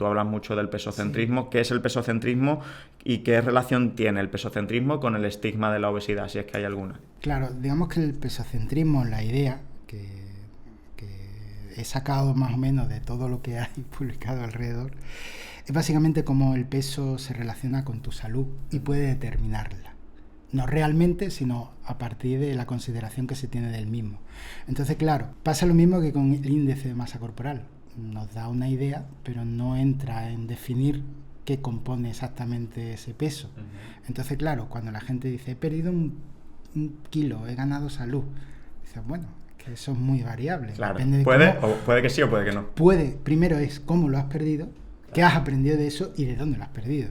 Tú hablas mucho del pesocentrismo. Sí. ¿Qué es el pesocentrismo y qué relación tiene el pesocentrismo con el estigma de la obesidad, si es que hay alguna? Claro, digamos que el pesocentrismo, la idea que he sacado más o menos de todo lo que hay publicado alrededor, es básicamente cómo el peso se relaciona con tu salud y puede determinarla. No realmente, sino a partir de la consideración que se tiene del mismo. Entonces, claro, pasa lo mismo que con el índice de masa corporal. Nos da una idea, pero no entra en definir qué compone exactamente ese peso. Uh-huh. Entonces, claro, cuando la gente dice, he perdido un kilo, he ganado salud, dices, bueno, que eso es muy variable. Claro, puede que sí o puede que no. Primero es cómo lo has perdido, qué has aprendido de eso y de dónde lo has perdido.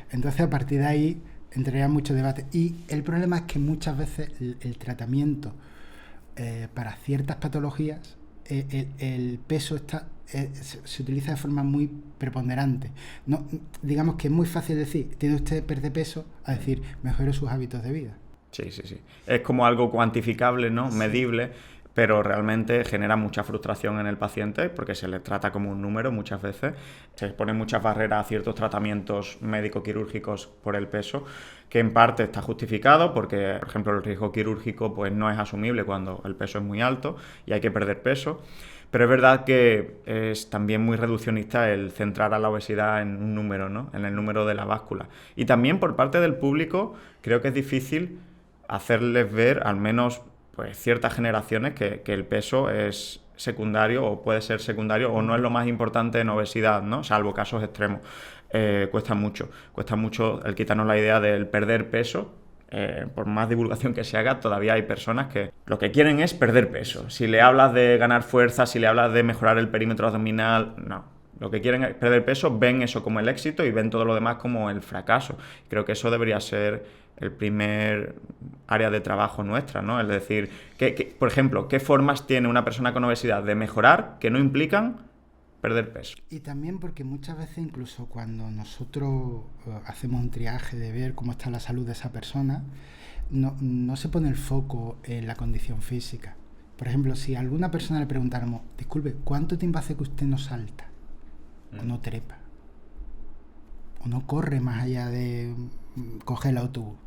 Entonces, a partir de ahí entraría mucho debate. Y el problema es que muchas veces el tratamiento para ciertas patologías, el peso se utiliza de forma muy preponderante. No, digamos que es muy fácil decir, tiene usted que perder peso, a decir, mejore sus hábitos de vida. Sí. Es como algo cuantificable, ¿no? Sí. Medible, pero realmente genera mucha frustración en el paciente porque se le trata como un número muchas veces. Se ponen muchas barreras a ciertos tratamientos médico-quirúrgicos por el peso, que en parte está justificado porque, por ejemplo, el riesgo quirúrgico pues, no es asumible cuando el peso es muy alto y hay que perder peso. Pero es verdad que es también muy reduccionista el centrar a la obesidad en un número, ¿no? En el número de la báscula. Y también por parte del público creo que es difícil hacerles ver, al menos pues, ciertas generaciones, que el peso es secundario o puede ser secundario o no es lo más importante en obesidad, ¿no? Salvo casos extremos. Cuesta mucho el quitarnos la idea del perder peso. Por más divulgación que se haga, todavía hay personas que lo que quieren es perder peso. Si le hablas de ganar fuerza, si le hablas de mejorar el perímetro abdominal, no. Lo que quieren es perder peso, ven eso como el éxito y ven todo lo demás como el fracaso. Creo que eso debería ser el primer área de trabajo nuestra, ¿no? Es decir, por ejemplo, ¿qué formas tiene una persona con obesidad de mejorar que no implican perder peso? Y también porque muchas veces incluso cuando nosotros hacemos un triaje de ver cómo está la salud de esa persona, no se pone el foco en la condición física. Por ejemplo, si a alguna persona le preguntáramos, disculpe, ¿cuánto tiempo hace que usted no salta? O no trepa, o no corre más allá de coger el autobús.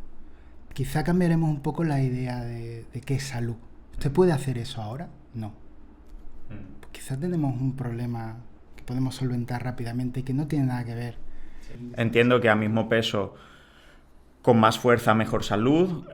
Quizá cambiaremos un poco la idea de qué es salud. ¿Usted puede hacer eso ahora? No. Pues quizá tenemos un problema que podemos solventar rápidamente y que no tiene nada que ver. Entiendo que a mismo peso, con más fuerza, mejor salud,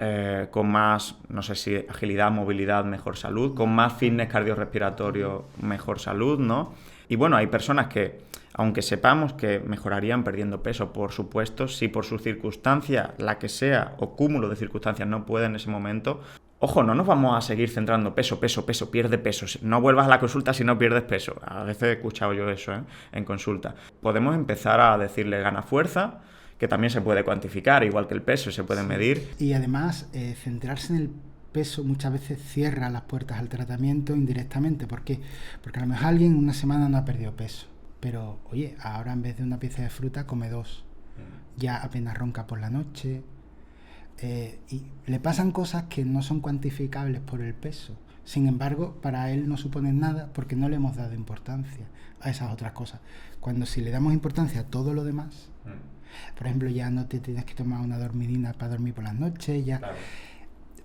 con más, no sé si agilidad, movilidad, mejor salud, con más fitness cardiorrespiratorio, mejor salud, ¿no? Y bueno, hay personas que, aunque sepamos que mejorarían perdiendo peso, por supuesto, si por su circunstancia, la que sea, o cúmulo de circunstancias no puede en ese momento, ojo, no nos vamos a seguir centrando peso, pierde peso. No vuelvas a la consulta si no pierdes peso. A veces he escuchado yo eso, en consulta. Podemos empezar a decirle gana fuerza, que también se puede cuantificar, igual que el peso, se puede medir. Y además, centrarse en el peso muchas veces cierra las puertas al tratamiento indirectamente. ¿Por qué? Porque a lo mejor alguien en una semana no ha perdido peso, pero oye, ahora en vez de una pieza de fruta come 2, ya apenas ronca por la noche, y le pasan cosas que no son cuantificables por el peso. Sin embargo, para él no suponen nada porque no le hemos dado importancia a esas otras cosas. Cuando si le damos importancia a todo lo demás, por ejemplo, ya no te tienes que tomar una dormidina para dormir por las noches, ya... Claro.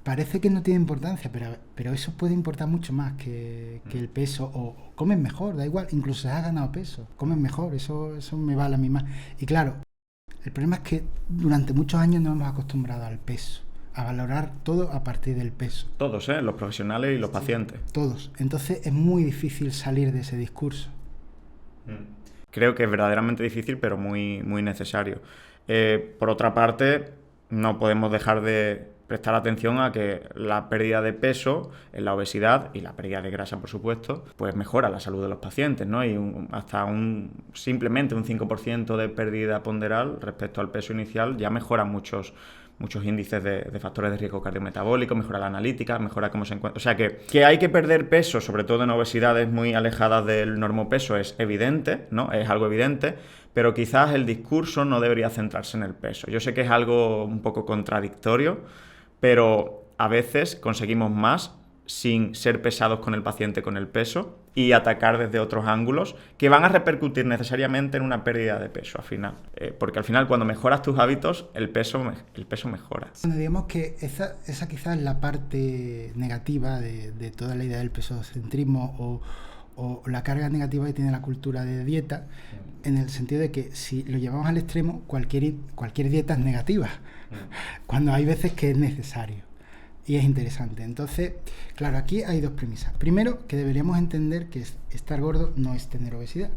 Parece que no tiene importancia, pero eso puede importar mucho más que el peso. O comes mejor, da igual, incluso si has ganado peso, comes mejor, eso me vale a mí más. Y claro, el problema es que durante muchos años nos hemos acostumbrado al peso, a valorar todo a partir del peso. Todos, los profesionales y los pacientes. Todos. Entonces es muy difícil salir de ese discurso. Creo que es verdaderamente difícil, pero muy, muy necesario. Por otra parte, no podemos dejar de prestar atención a que la pérdida de peso en la obesidad y la pérdida de grasa, por supuesto, pues mejora la salud de los pacientes, ¿no? Y hasta simplemente un 5% de pérdida ponderal respecto al peso inicial ya mejora muchos índices de factores de riesgo cardiometabólico, mejora la analítica, mejora cómo se encuentra. O sea que hay que perder peso, sobre todo en obesidades muy alejadas del normopeso, es evidente, ¿no? Es algo evidente, pero quizás el discurso no debería centrarse en el peso. Yo sé que es algo un poco contradictorio, pero a veces conseguimos más sin ser pesados con el paciente con el peso. y atacar desde otros ángulos que van a repercutir necesariamente en una pérdida de peso al final. Porque al final cuando mejoras tus hábitos, el peso mejora. Bueno, digamos que esa quizás es la parte negativa de toda la idea del pesocentrismo o la carga negativa que tiene la cultura de dieta, en el sentido de que si lo llevamos al extremo, cualquier dieta es negativa, cuando hay veces que es necesario. Y es interesante. Entonces, claro, aquí hay dos premisas. Primero, que deberíamos entender que estar gordo no es tener obesidad.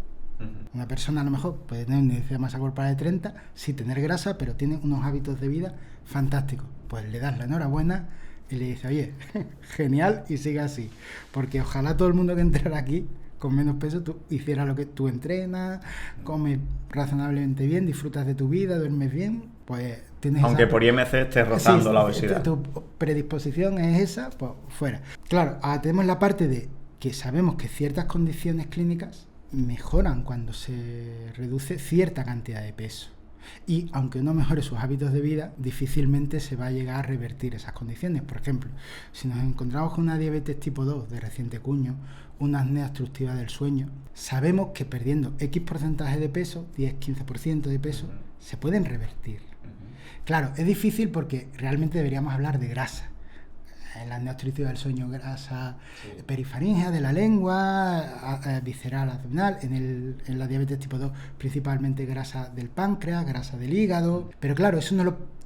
Una persona a lo mejor puede tener un índice de masa corporal de 30, sí tener grasa, pero tiene unos hábitos de vida fantásticos. Pues le das la enhorabuena y le dices, oye, genial, y sigue así. Porque ojalá todo el mundo que entrara aquí con menos peso tú hicieras lo que tú entrenas, comes razonablemente bien, disfrutas de tu vida, duermes bien, pues tienes aunque por IMC estés rozando la obesidad. Tu predisposición es esa, pues fuera. Claro, ahora tenemos la parte de que sabemos que ciertas condiciones clínicas mejoran cuando se reduce cierta cantidad de peso. Y aunque uno mejore sus hábitos de vida, difícilmente se va a llegar a revertir esas condiciones. Por ejemplo, si nos encontramos con una diabetes tipo 2 de reciente cuño, una apnea obstructiva del sueño, sabemos que perdiendo X porcentaje de peso, 10-15% de peso, se pueden revertir. Claro, es difícil porque realmente deberíamos hablar de grasa. En la apnea obstructiva del sueño, grasa perifaringea de la lengua, visceral, abdominal. En la diabetes tipo 2, principalmente grasa del páncreas, grasa del hígado. Pero claro, eso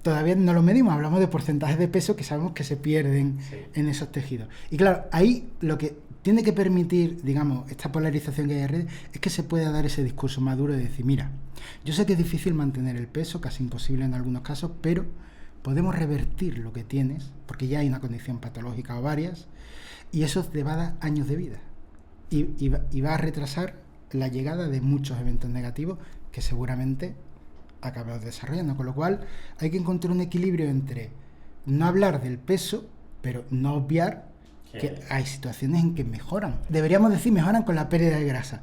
todavía no lo medimos. Hablamos de porcentajes de peso que sabemos que se pierden en esos tejidos. Y claro, ahí lo que tiene que permitir, digamos, esta polarización que hay en redes, es que se pueda dar ese discurso maduro de decir, mira, yo sé que es difícil mantener el peso, casi imposible en algunos casos, pero podemos revertir lo que tienes, porque ya hay una condición patológica o varias, y eso te va a dar años de vida. Y va a retrasar la llegada de muchos eventos negativos que seguramente acabamos desarrollando. Con lo cual hay que encontrar un equilibrio entre no hablar del peso, pero no obviar que hay situaciones en que mejoran. Deberíamos decir mejoran con la pérdida de grasa.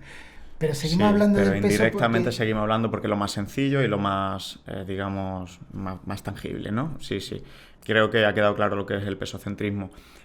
Pero seguimos hablando del peso. Pero indirectamente seguimos hablando porque es lo más sencillo y lo más, digamos, más tangible, ¿no? Sí. Creo que ha quedado claro lo que es el pesocentrismo.